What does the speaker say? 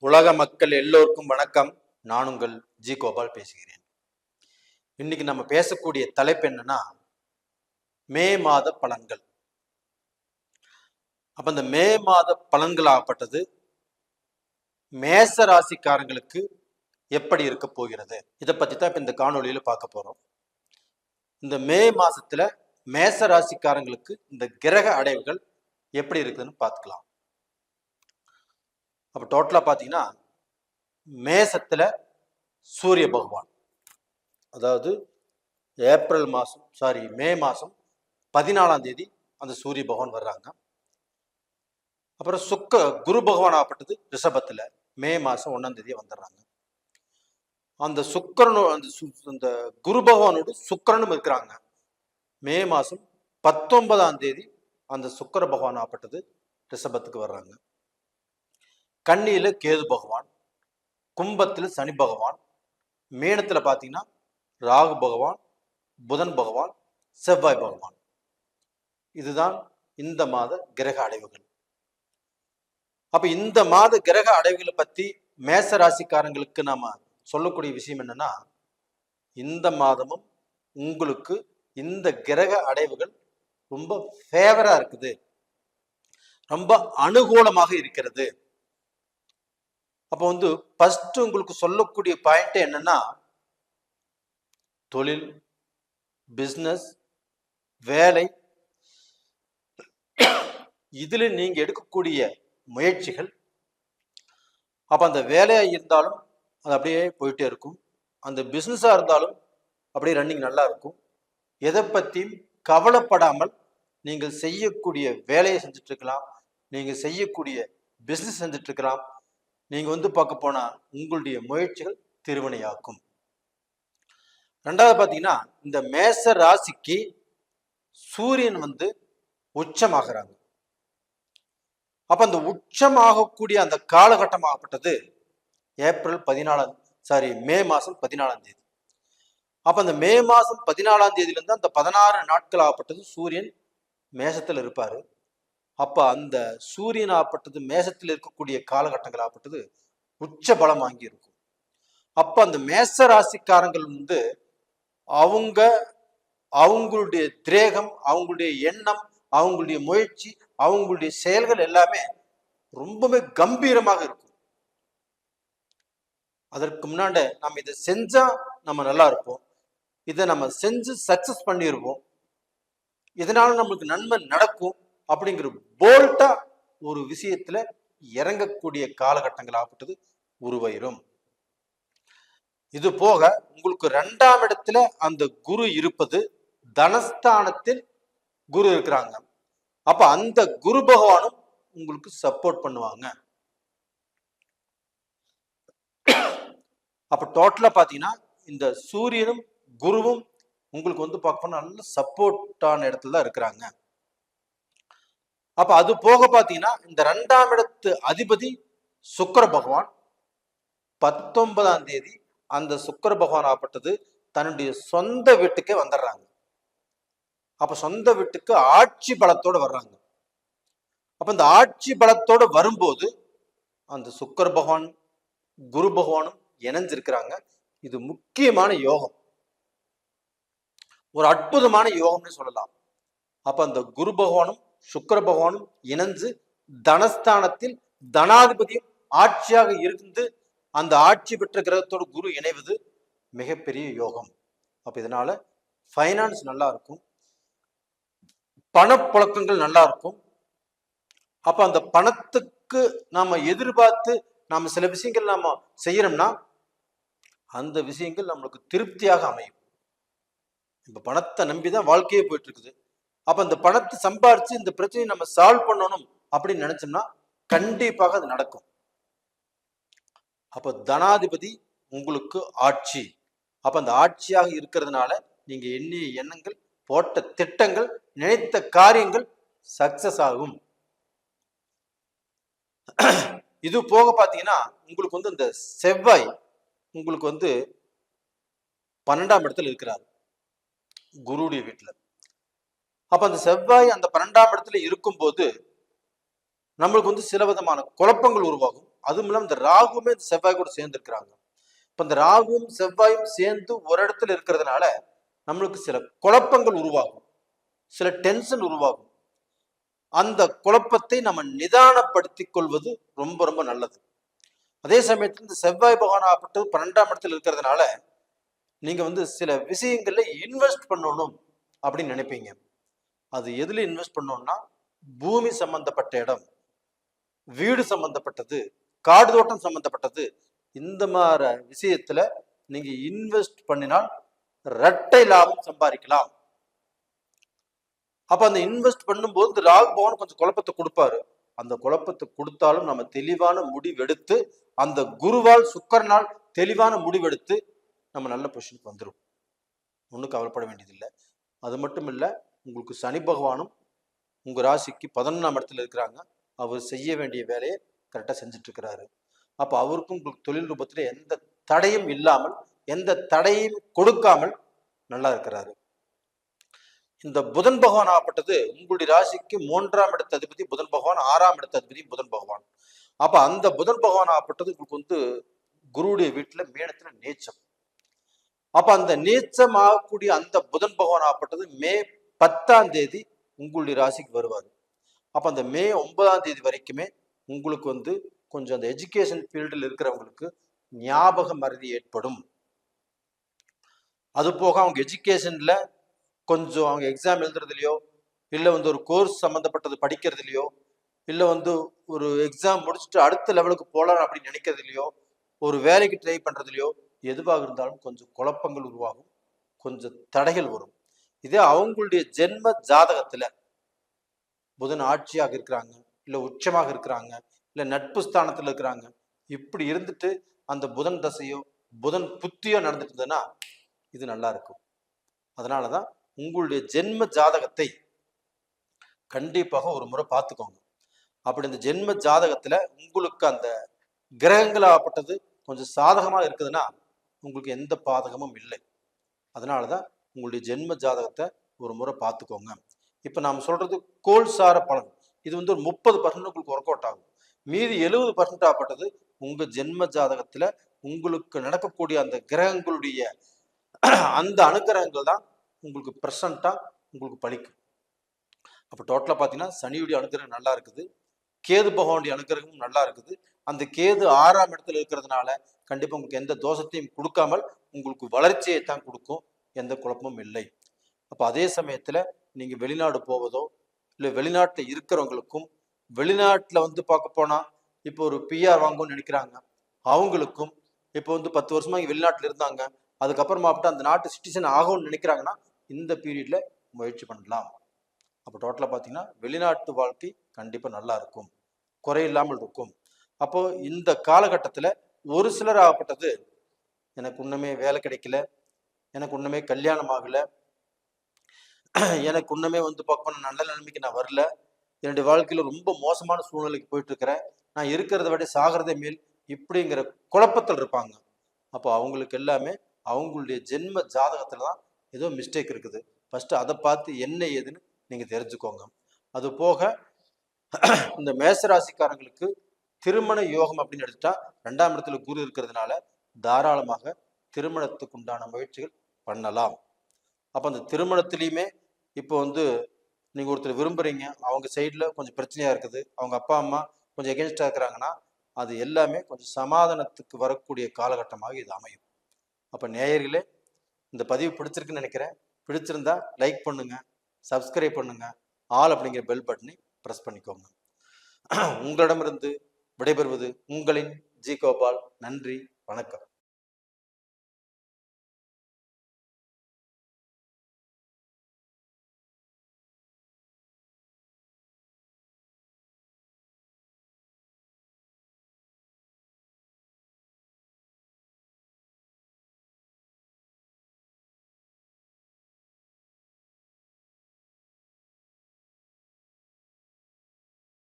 உலக மக்கள் எல்லோருக்கும் வணக்கம். நான் உங்கள் ஜி கோபால் பேசுகிறேன். இன்னைக்கு நம்ம பேசக்கூடிய தலைப்பு என்னன்னா, மே மாத பலன்கள். அப்ப இந்த மே மாத பலன்கள் ஆகப்பட்டது மேச ராசிக்காரங்களுக்கு எப்படி இருக்க போகிறது, இதை பத்தி தான் இப்ப இந்த காணொலியில பார்க்க போறோம். இந்த மே மாசத்துல மேச ராசிக்காரங்களுக்கு இந்த கிரக அடைவுகள் எப்படி இருக்குதுன்னு பார்த்துக்கலாம். அப்ப டோட்டலா பாத்தீங்கன்னா, மேசத்துல சூரிய பகவான், அதாவது மே மாசம் 14ஆம் தேதி அந்த சூரிய பகவான் வர்றாங்க. அப்புறம் குரு பகவான் ஆகப்பட்டது ரிஷபத்துல மே மாசம் 1ஆம் தேதி வந்துடுறாங்க. அந்த அந்த குரு பகவானோடு சுக்கிரனும் இருக்கிறாங்க. மே மாசம் 19ஆம் தேதி அந்த சுக்கிர பகவான் ஆகப்பட்டது ரிஷபத்துக்கு வர்றாங்க. கன்னியில கேது பகவான், கும்பத்துல சனி பகவான், மீனத்துல பாத்தீங்கன்னா ராகு பகவான், புதன் பகவான், செவ்வாய் பகவான். இதுதான் இந்த மாத கிரக அடைவுகள். அப்ப இந்த மாத கிரக அடைவுகளை பத்தி மேச ராசிக்காரங்களுக்கு நாம சொல்லக்கூடிய விஷயம் என்னன்னா, இந்த மாதமும் உங்களுக்கு இந்த கிரக அடைவுகள் ரொம்ப ஃபேவரா இருக்குது, ரொம்ப அனுகூலமாக இருக்கிறது. அப்ப ஃபர்ஸ்ட் உங்களுக்கு சொல்லக்கூடிய பாயிண்ட் என்னன்னா, தொழில், பிசினஸ், வேலை, இதுல நீங்க எடுக்கக்கூடிய முயற்சிகள், அப்ப அந்த வேலையா இருந்தாலும் அது அப்படியே போயிட்டே இருக்கும், அந்த பிசினஸா இருந்தாலும் அப்படியே ரன்னிங் நல்லா இருக்கும். எதை பத்தியும் கவலைப்படாமல் நீங்கள் செய்யக்கூடிய வேலையை செஞ்சுட்டு இருக்கலாம், நீங்க செய்யக்கூடிய பிசினஸ் செஞ்சுட்டு இருக்கலாம். நீங்க பார்க்க போனா உங்களுடைய முயற்சிகள் திருவினையாக்கும். ரெண்டாவது பாத்தீங்கன்னா, இந்த மேச ராசிக்கு சூரியன் உச்சமாகிறாங்க. அப்ப அந்த உச்சமாகக்கூடிய அந்த காலகட்டமாகப்பட்டது மே மாசம் 14ஆம் தேதி. அப்ப அந்த மே மாசம் 14ஆம் தேதியில இருந்து அந்த 16 நாட்கள் ஆகப்பட்டது சூரியன் மேசத்துல இருப்பாரு. அப்ப அந்த சூரியன் ஆகப்பட்டது மேசத்தில் இருக்கக்கூடிய காலகட்டங்கள் ஆகப்பட்டது உச்ச பலம் வாங்கி இருக்கும். அப்ப அந்த மேச ராசிக்காரங்கள் அவங்களுடைய திரேகம், அவங்களுடைய எண்ணம், அவங்களுடைய முயற்சி, அவங்களுடைய செயல்கள் எல்லாமே ரொம்பவே கம்பீரமாக இருக்கும். அதற்கு முன்னாடி நம்ம இதை செஞ்சா நம்ம நல்லா இருப்போம், இதை நம்ம செஞ்சு சக்சஸ் பண்ணிருப்போம், இதனால நம்மளுக்கு நன்மை நடக்கும் அப்படிங்கிற போல்ட்டா ஒரு விஷயத்துல இறங்கக்கூடிய காலகட்டங்கள் ஆகப்பட்டது உருவாயிரும். இது போக உங்களுக்கு 2ஆம் இடத்துல அந்த குரு இருப்பது, தனஸ்தானத்தில் குரு இருக்கிறாங்க. அப்ப அந்த குரு பகவானும் உங்களுக்கு சப்போர்ட் பண்ணுவாங்க. அப்ப டோட்டலா பாத்தீங்கன்னா இந்த சூரியனும் குருவும் உங்களுக்கு பார்க்க நல்ல சப்போர்ட்டான இடத்துல தான் இருக்கிறாங்க. அப்ப அது போக பாத்தீங்கன்னா இந்த 2ஆம் இடத்து அதிபதி சுக்கிர பகவான் 19ஆம் தேதி அந்த சுக்கிர பகவான் ஆகப்பட்டது தன்னுடைய சொந்த வீட்டுக்கே வந்துடுறாங்க. அப்ப சொந்த வீட்டுக்கு ஆட்சி பலத்தோட வர்றாங்க. அப்ப இந்த ஆட்சி பலத்தோட வரும்போது அந்த சுக்கிர பகவான் குரு பகவானும் இணைஞ்சிருக்கிறாங்க. இது முக்கியமான யோகம், ஒரு அற்புதமான யோகம்னு சொல்லலாம். அப்ப அந்த குரு பகவானும் சுக்கிர பகவானும் இணைஞ்சு தனஸ்தானத்தில் தனாதிபதியும் ஆட்சியாக இருந்து அந்த ஆட்சி பெற்ற கிரகத்தோடு குரு இணைவது மிகப்பெரிய யோகம். அப்ப இதனால ஃபைனான்ஸ் நல்லா இருக்கும், பணப்புழக்கங்கள் நல்லா இருக்கும். அப்ப அந்த பணத்துக்கு நாம எதிர்பார்த்து நாம சில விஷயங்கள் நாம செய்யறோம்னா அந்த விஷயங்கள் நம்மளுக்கு திருப்தியாக அமையும். இப்ப பணத்தை நம்பிதான் வாழ்க்கையே போயிட்டு இருக்குது. அப்ப அந்த பணத்தை சம்பாரிச்சு இந்த பிரச்சனையை நம்ம சால்வ் பண்ணணும் அப்படின்னு நினைச்சோம்னா கண்டிப்பாக அது நடக்கும். அப்ப தனாதிபதி உங்களுக்கு ஆட்சி, அப்ப அந்த ஆட்சியாக இருக்கிறதுனால நீங்க எண்ணிய எண்ணங்கள், போட்ட திட்டங்கள், நினைத்த காரியங்கள் சக்சஸ் ஆகும். இது போக பாத்தீங்கன்னா உங்களுக்கு இந்த செவ்வாய் உங்களுக்கு 12ஆம் இடத்துல இருக்கிறார் குருடைய வீட்டுல. அப்ப அந்த செவ்வாய் அந்த 12ஆம் இடத்துல இருக்கும் போது நம்மளுக்கு சில விதமான குழப்பங்கள் உருவாகும். அதுவும் இல்லாமல் இந்த ராகுமே இந்த செவ்வாய் கூட சேர்ந்து இருக்கிறாங்க. இப்ப இந்த ராகுவும் செவ்வாயும் சேர்ந்து ஒரு இடத்துல இருக்கிறதுனால நம்மளுக்கு சில குழப்பங்கள் உருவாகும், சில டென்ஷன் உருவாகும். அந்த குழப்பத்தை நம்ம நிதானப்படுத்திக் கொள்வது ரொம்ப ரொம்ப நல்லது. அதே சமயத்தில் இந்த செவ்வாய் பகவான் ஆகப்பட்டு 12ஆம் இடத்துல இருக்கிறதுனால நீங்க சில விஷயங்கள்ல இன்வெஸ்ட் பண்ணணும் அப்படின்னு நினைப்பீங்க. அது எதுல இன்வெஸ்ட் பண்ணணும்னா, பூமி சம்பந்தப்பட்ட இடம், வீடு சம்பந்தப்பட்டது, காடு தோட்டம் சம்பந்தப்பட்டது, இந்த மாதிரி விஷயத்துல நீங்க இன்வெஸ்ட் பண்ணினால் இரட்டை லாபம் சம்பாதிக்கலாம். அப்ப அந்த இன்வெஸ்ட் பண்ணும்போது இந்த ராகு பகவான் கொஞ்சம் குழப்பத்தை கொடுப்பாரு. அந்த குழப்பத்தை கொடுத்தாலும் நம்ம தெளிவான முடிவெடுத்து, அந்த குருவால் சுக்கரனால் தெளிவான முடிவெடுத்து நம்ம நல்ல பொசிஷனுக்கு வந்துடும். ஒன்றும் கவலைப்பட வேண்டியதில்லை. அது மட்டும் இல்லை, உங்களுக்கு சனி பகவானும் உங்க ராசிக்கு 11ஆம் இடத்துல இருக்கிறாங்க. அவர் செய்ய வேண்டிய வேலையை கரெக்டாக செஞ்சுட்டு இருக்கிறாரு. அப்போ அவருக்கும் உங்களுக்கு தொழில் ரூபத்துல எந்த தடையும் இல்லாமல், எந்த தடையும் கொடுக்காமல் நல்லா இருக்கிறாரு. இந்த புதன் பகவான் ஆகப்பட்டது உங்களுடைய ராசிக்கு 3ஆம் இடத்த அதிபதி புதன் பகவான், 6ஆம் இடத்த அதிபதி புதன் பகவான். அப்ப அந்த புதன் பகவான் ஆகப்பட்டது உங்களுக்கு குருவுடைய வீட்டுல மீனத்துல நீச்சம். அப்ப அந்த நீச்சம் ஆகக்கூடிய அந்த புதன் பகவான் ஆகப்பட்டது மே 10ஆம் தேதி உங்களுடைய ராசிக்கு வருவார். அப்ப அந்த மே 9ஆம் தேதி வரைக்குமே உங்களுக்கு கொஞ்சம் அந்த எஜுகேஷன் ஃபீல்டில் இருக்கிறவங்களுக்கு ஞாபக மறதி ஏற்படும். அது போக அவங்க எஜுகேஷன்ல கொஞ்சம் அவங்க எக்ஸாம் எழுதுறதுலையோ, இல்லை ஒரு கோர்ஸ் சம்மந்தப்பட்டது படிக்கிறதுலையோ, இல்லை ஒரு எக்ஸாம் முடிச்சுட்டு அடுத்த லெவலுக்கு போகலாம் அப்படின்னு நினைக்கிறதுலையோ, ஒரு வேலைக்கு ட்ரை பண்ணுறதுலையோ எதுவாக இருந்தாலும் கொஞ்சம் குழப்பங்கள் உருவாகும், கொஞ்சம் தடைகள் வரும். இதே அவங்களுடைய ஜென்ம ஜாதகத்துல புதன் ஆட்சியாக இருக்கிறாங்க, இல்லை உச்சமாக இருக்கிறாங்க, இல்லை நட்பு ஸ்தானத்தில் இருக்கிறாங்க, இப்படி இருந்துட்டு அந்த புதன் தசையோ புதன் புத்தியோ நடந்துட்டு இருந்ததுன்னா இது நல்லா இருக்கும். அதனாலதான் உங்களுடைய ஜென்ம ஜாதகத்தை கண்டிப்பாக ஒரு முறை பார்த்துக்கோங்க. அப்படி இந்த ஜென்ம ஜாதகத்துல உங்களுக்கு அந்த கிரகங்கள் ஆகப்பட்டது கொஞ்சம் சாதகமாக இருக்குதுன்னா உங்களுக்கு எந்த பாதகமும் இல்லை. அதனாலதான் உங்களுடைய ஜென்ம ஜாதகத்தை ஒரு முறை பார்த்துக்கோங்க. இப்ப நாம் சொல்றது கோல் சார பலன். இது ஒரு 30% உங்களுக்கு ஒர்க் அவுட் ஆகும். மீதி 70% ஆகப்பட்டது உங்க ஜென்ம ஜாதகத்துல உங்களுக்கு நடக்கக்கூடிய அந்த கிரகங்களுடைய அந்த அனுகிரகங்கள் தான் உங்களுக்கு பிரசண்டா உங்களுக்கு பலிக்கும். அப்ப டோட்டலா பாத்தீங்கன்னா சனியுடைய அனுகிரகம் நல்லா இருக்குது, கேது பகவானுடைய அனுகிரகமும் நல்லா இருக்குது. அந்த கேது 6ஆம் இடத்துல இருக்கிறதுனால கண்டிப்பா உங்களுக்கு எந்த தோஷத்தையும் கொடுக்காமல் உங்களுக்கு வளர்ச்சியை தான் கொடுக்கும், எந்த குழப்பமும் இல்லை. அப்ப அதே சமயத்துல நீங்க வெளிநாடு போவதோ இல்லை வெளிநாட்டில் இருக்கிறவங்களுக்கும், வெளிநாட்டுல பார்க்க போனா இப்போ ஒரு பிஆர் வாங்கும்னு நினைக்கிறாங்க அவங்களுக்கும், இப்போ 10 வருஷமா இங்க வெளிநாட்டுல இருந்தாங்க, அதுக்கப்புறமா அந்த நாட்டு சிட்டிசன் ஆகும்னு நினைக்கிறாங்கன்னா இந்த பீரியட்ல முயற்சி பண்ணலாம். அப்போ டோட்டலா பார்த்தீங்கன்னா வெளிநாட்டு வாழ்க்கை கண்டிப்பா நல்லா இருக்கும், குறையில்லாமல் இருக்கும். அப்போ இந்த காலகட்டத்தில் ஒரு சிலர் ஆகப்பட்டது எனக்கு இன்னுமே வேலை கிடைக்கல, எனக்கு இன்னுமே கல்யாணம் ஆகலை, எனக்கு இன்னுமே பார்க்க நல்ல நிலைமைக்கு நான் வரல, என்னுடைய வாழ்க்கையில ரொம்ப மோசமான சூழ்நிலைக்கு போயிட்டு இருக்கிறேன், நான் இருக்கிறத விட சாகிறதே மேல், இப்படிங்கிற குழப்பத்தில் இருப்பாங்க. அப்போ அவங்களுக்கு எல்லாமே அவங்களுடைய ஜென்ம ஜாதகத்துல தான் ஏதோ மிஸ்டேக் இருக்குது. ஃபர்ஸ்ட் அதை பார்த்து என்ன ஏதுன்னு நீங்க தெரிஞ்சுக்கோங்க. அது போக இந்த மேசராசிக்காரங்களுக்கு திருமண யோகம் அப்படின்னு எடுத்துட்டா 2ஆம் இடத்துல குரு இருக்கிறதுனால தாராளமாக திருமணத்துக்கு உண்டான முயற்சிகள் பண்ணலாம். அப்ப அந்த திருமணத்திலையுமே இப்போ நீங்க ஒருத்தர் விரும்புறீங்க, அவங்க சைட்ல கொஞ்சம் பிரச்சனையா இருக்குது, அவங்க அப்பா அம்மா கொஞ்சம் எகென்ஸ்டா இருக்கிறாங்கன்னா அது எல்லாமே கொஞ்சம் சமாதானத்துக்கு வரக்கூடிய காலகட்டமாக இது அமையும். அப்ப நேயர்களே, இந்த பதிவு பிடிச்சிருக்குன்னு நினைக்கிறேன். பிடிச்சிருந்தா லைக் பண்ணுங்க, சப்ஸ்கிரைப் பண்ணுங்க, ஆல் அப்படிங்கிற பெல் பட்டனை பிரஸ் பண்ணிக்கோங்க. உங்களிடமிருந்து விடைபெறுவது உங்களின் ஜி கோபால். நன்றி, வணக்கம்.